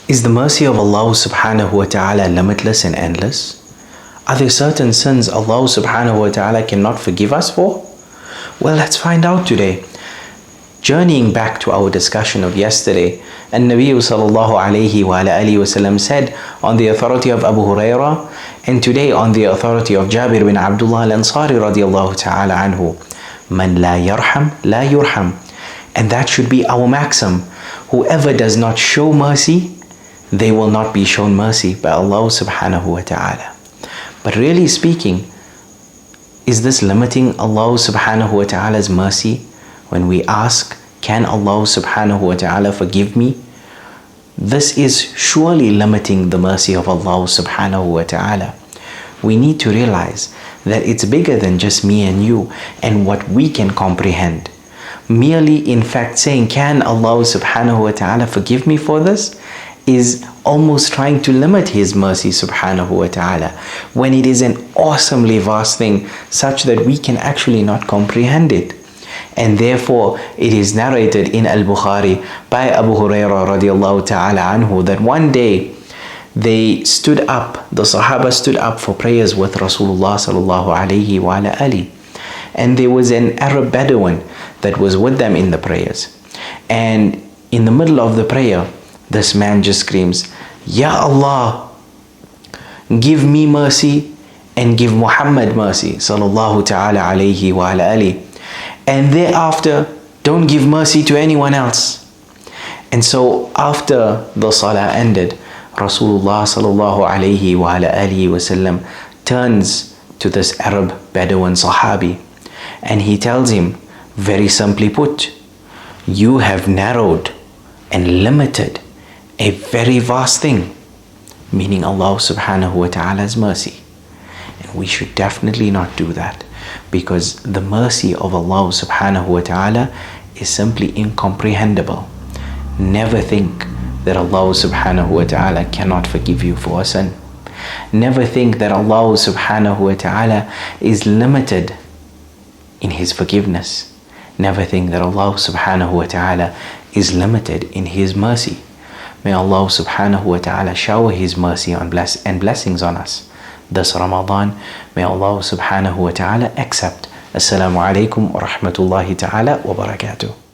Is the mercy of Allah subhanahu wa ta'ala limitless and endless? Are there certain sins Allah subhanahu wa ta'ala cannot forgive us for? Well, let's find out today. Journeying back to our discussion of yesterday, and Nabi sallallahu alayhi wa alihi wasallam said on the authority of Abu Hurairah, and today on the authority of Jabir bin Abdullah al-Ansari radiyallahu ta'ala anhu, Man la yarham, la yurham. And that should be our maxim. Whoever does not show mercy, they will not be shown mercy by Allah subhanahu wa ta'ala. But really speaking, is this limiting Allah subhanahu wa ta'ala's mercy when we ask, can Allah subhanahu wa ta'ala forgive me? This is surely limiting the mercy of Allah subhanahu wa ta'ala. We need to realize that it's bigger than just me and you and what we can comprehend. Merely in fact saying, can Allah subhanahu wa ta'ala forgive me for this, is almost trying to limit His mercy subhanahu wa ta'ala, when it is an awesomely vast thing such that we can actually not comprehend it. And therefore it is narrated in Al-Bukhari by Abu Hurairah radiallahu ta'ala anhu that one day they stood up, the Sahaba stood up for prayers with Rasulullah sallallahu alayhi wa alihi. And there was an Arab Bedouin that was with them in the prayers. And in the middle of the prayer, this man just screams, Ya Allah, give me mercy and give Muhammad mercy sallallahu ta'ala alayhi wa alihi. And thereafter, don't give mercy to anyone else. And so after the salah ended, Rasulullah sallallahu alayhi wa alihi wasallam turns to this Arab Bedouin Sahabi and he tells him, very simply put, you have narrowed and limited a very vast thing, meaning Allah subhanahu wa ta'ala's mercy. And we should definitely not do that, because the mercy of Allah subhanahu wa ta'ala is simply incomprehensible. Never think that Allah subhanahu wa ta'ala cannot forgive you for a sin. Never think that Allah subhanahu wa ta'ala is limited in His forgiveness. Never think that Allah subhanahu wa ta'ala is limited in His mercy. May Allah subhanahu wa ta'ala shower His mercy and blessings on us this Ramadan. May Allah subhanahu wa ta'ala accept. Assalamu alaikum wa rahmatullahi ta'ala wa barakatuh.